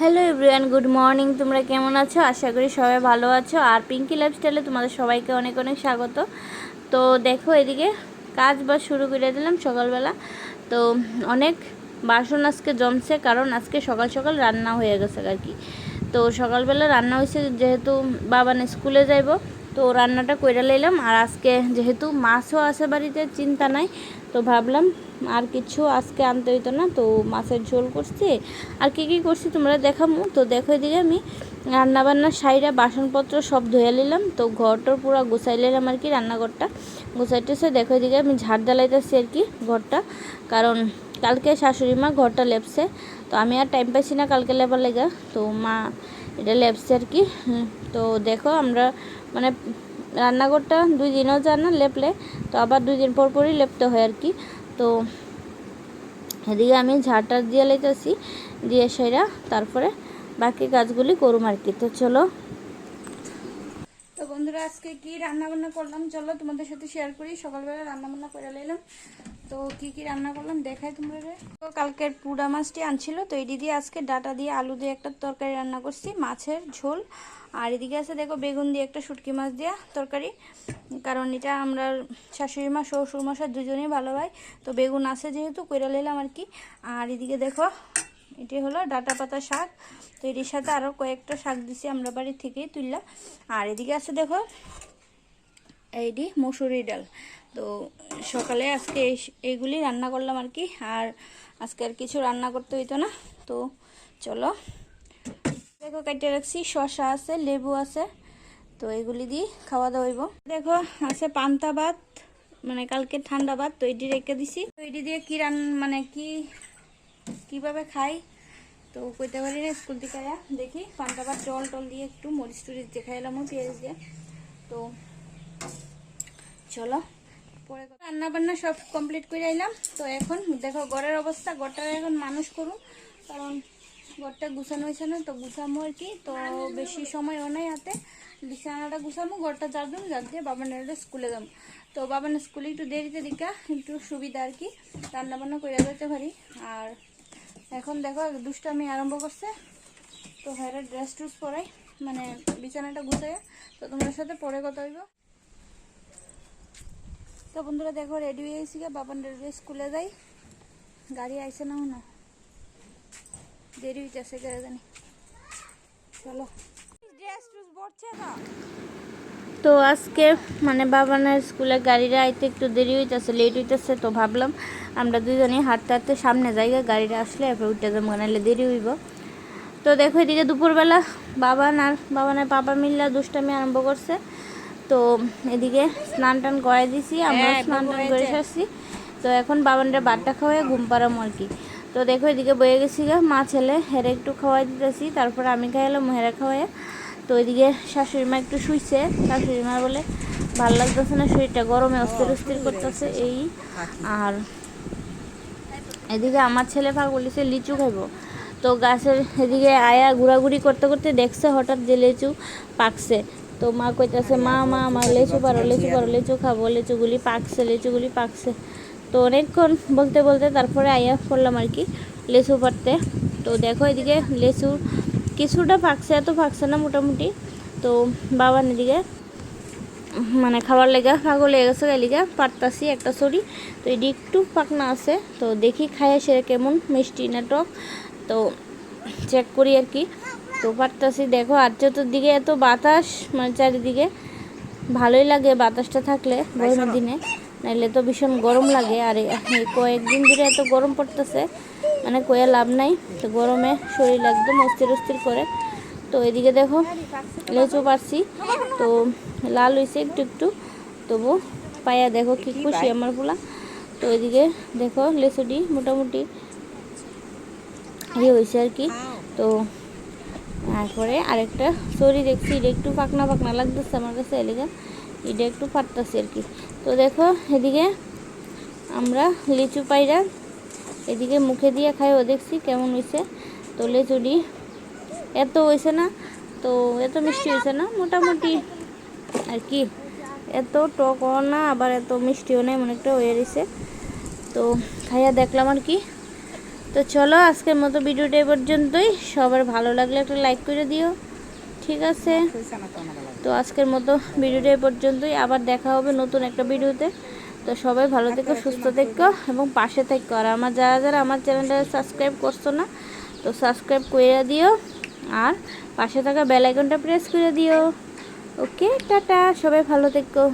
Hello everyone, good morning. তোমরা কেমন আছো? আশা করি সবাই ভালো আছো। আর পিঙ্কি লাইফস্টাইলে তোমাদের সবাইকে অনেক অনেক স্বাগত। তো দেখো, এদিকে কাজ বাজ শুরু করে দিলাম সকালবেলা। তো অনেক বাসন আজকে জমছে, কারণ আজকে সকাল সকাল রান্না হয়ে গেছে আর কি। তো সকালবেলা রান্না হয়েছে, যেহেতু বাবান স্কুলে যাইব, তো রান্নাটা কইরা লইলাম। আর আজকে যেহেতু মাছও আছে বাড়িতে, চিন্তা নাই। তো ভাবলাম আর কিছু আজকে আনতে হইতো না, তো মাছের ঝোল করছি। আর কী কী করছি তোমরা দেখামো। তো দেখো, এদিকে আমি রান্নাবান্নার সাইডে বাসনপত্র সব ধুয়ে নিলাম। তো ঘরটার পুরো গুছাই নিলাম আর কি, রান্নাঘরটা গুছাইতেছে। দেখো, এদিকে আমি ঝাড় জ্বালাইতেছি আর কি ঘরটা, কারণ কালকে শাশুড়ি মা ঘরটা লেপছে। তো আমি আর টাইম পাইছি না কালকে লেবার লেগে, তো মা এটা লেপছে আর কি। তো দেখো, আমরা মানে রান্নাঘরটা 2 দিনও যায় না লেপলে, তো আবার 2 দিন পর পরই লেপতে হয় আর কি। তো এদিকে আমি ঝাড়টা দিয়ে লাইতেছি, দিয়ে সেরা তারপরে বাকি কাজগুলি করুম আর কি। তো চলো। তো বন্ধুরা, আজকে কি রান্না বান্না করলাম চলো তোমাদের সাথে শেয়ার করি। সকালবেলা রান্না বান্না করে নিলাম। তো কি রান্না করলাম দেখাই তোমরা। তো কালকের পুরা মাছটি আনছিল, তো এটি দিয়ে আজকে ডাটা দিয়ে আলু দিয়ে একটা তরকারি রান্না করছি, মাছের ঝোল। আর এদিকে আছে দেখো বেগুন দিয়ে একটা শুটকি মাছ দিয়া তরকারি, কারণ এটা আমরা শাশুড়ি মা শ্বশুর মশাই দুজনেই ভালো হয়। তো বেগুন আছে যেহেতু কইরা নিলাম আর কি। আর এদিকে দেখো, এটি হলো ডাটা পাতা শাক। তো এটির সাথে আরও কয়েকটা শাক দিছি আমরা বাড়ি থেকেই তুললাম। আর এদিকে আছে দেখো এইটি মসুরি ডাল। তো সকালে আজকে এইগুলি রান্না করলাম আর কি। আর আজকে আর কিছু রান্না করতে হইতো না। তো চলো দেখো, কেটে রাখছি, শসা আছে, লেবু আছে। তো এগুলি দিয়ে খাওয়া দাওয়া হইব। দেখো আছে পান্তা ভাত, মানে কালকে ঠান্ডা ভাত, তো এটি রেখে দিছি। তো এটি দিয়ে কি মানে কিভাবে খাই তো কইতে পারি না, স্কুল থেকে দেখি পান্তা ভাত জল টল দিয়ে একটু মরিচ টরিচ দিয়ে খাইলাম, পেঁয়াজ দিয়ে। তো চলো পরে রান্না বান্না সব কমপ্লিট করে আইলাম। তো এখন দেখো ঘরের অবস্থা, ঘরটা এখন মানুষ করুন, কারণ ঘরটা গুছানো হয়েছে না, তো গুছামো আর কি। তো বেশি সময়ও নাই হাতে, বিছানাটা গুছামো, ঘরটা ঝাড় দেবো, ঝাড় দিয়ে বাবানের স্কুলে যাবো। তো বাবানের স্কুলে একটু দেরিতে দিকা একটু সুবিধা আর কি, রান্না বান্না করে যেতে পারি। আর এখন দেখো দুষ্টামি আরম্ভ করছে, তো হ্যাঁ ড্রেস ট্রেস পরাই, মানে বিছানাটা গুছাই। তো তোমার সাথে পরে কথা হইব। তো বন্ধুরা দেখো, রেডি হয়ে গেছি, বাবান রেডি স্কুলে যাই। গাড়ি আইসে না, না দেরি হইতেছে কে জানি। চলো। তো আজকে মানে বাবানের স্কুলে গাড়িটা আইতে একটু দেরি হইতেছে, লেট হইতেছে। তো ভাবলাম আমরা দুজনেই হাঁটতে হাঁটতে সামনে যাইগা, গাড়িটা আসলে এরপর উঠতে যাবো, নাহলে দেরি হইব। তো দেখো, এদিকে দুপুরবেলা বাবানের পাপা মিল্লা দুষ্টামি আরম্ভ করছে। তো এদিকে স্নান টান করাই দিছি, আমরা স্নান টান করে আসছি। তো এখন বাবানটা বাটটা খাওয়াই ঘুম পাড়াম আর কি। তো দেখো, এদিকে বয়ে গেছি মা ছেলে, হেরে একটু খাওয়াই দিতেছি, তারপর আমি খাইলাম হেরে খাওয়াই। তো এদিকে শাশুড়ি মা একটু শুইছে, শাশুড়ি মা বলে ভাল লাগতেছে না, শরীরটা গরমে অস্থির অস্থির করতেছে এই। আর এদিকে আমার ছেলে পাগল হইছে, লিচু খাইব। তো গাছের এদিকে আয়া ঘোরাঘুরি করতে করতে দেখছে হঠাৎ যে লিচু পাকছে। তো মা কইতাছে, মা মা আমার লিচু পারো, লিচু পারো, লিচু খাবো, লিচুগুলি পাকছে, লিচুগুলি পাকছে। তো অনেকক্ষণ বলতে বলতে তারপরে আয়া পড়লাম আর কি লিচু পারতে। তো দেখো, এদিকে লিচু কিছুটা পাকছে, এত পাকছে না মোটামুটি। তো বাবার এদিকে মানে খাবার লেগে পাগল লেগে গেছে, এলিগা পারতাছি একটা ছড়ি। তো এটি একটু পাকনা আছে, তো দেখি খাইয়ে সে কেমন মিষ্টি না টক, তো চেক করি আর কি। তো পারতাছি দেখো, আর চতুর্দিকে এত বাতাস, মানে চারিদিকে ভালোই লাগে বাতাসটা থাকলে গরমের দিনে, নাইলে তো ভীষণ গরম লাগে। আর কয়েকদিন ধরে এত গরম পড়তেছে, মানে কয়ে লাভ নাই। তো গরমে শরীর একদম অস্থির অস্থির করে। তো এদিকে দেখো লেচু পারছি, তো লাল হয়েছে একটু একটু, তবু পায়া দেখো কি খুশি আমার পোলা। তো এদিকে দেখো লেচুটি মোটামুটি ইয়ে হয়েছে আর কি। তো তারপরে আরেকটা সরি দেখছি, এটা একটু পাকনা পাকনা লাগতেছে আমার কাছে, এলিগা এটা একটু ফাটতেছে আর কি। তো দেখো এদিকে আমরা লিচু পাইরা এদিকে মুখে দিয়ে খাইও দেখছি কেমন হয়েছে। তো লিচুটি এত হয়েছে না, তো এত মিষ্টি হয়েছে না, মোটামুটি আর কি, এত টকও না আবার এত মিষ্টিও নেই, মনে একটা হয়ে রয়েছে। তো খাইয়া দেখলাম আর কি। তো তো চলো আজকের মতো ভিডিওটা এই পর্যন্তই। সবার ভালো লাগলে একটা লাইক করে দিও, ঠিক আছে? তো আজকের মতো ভিডিওটা এই পর্যন্তই, আবার দেখা হবে নতুন একটা ভিডিওতে। তো সবাই ভালো থেকো, সুস্থ থেকো এবং পাশে থেকো। আর আমার যারা আমার চ্যানেলটা সাবস্ক্রাইব করছো না, তো সাবস্ক্রাইব করে দিও আর পাশে থাকা বেল আইকনটা প্রেস করে দিও। ওকে, টাটা, সবাই ভালো থেকো।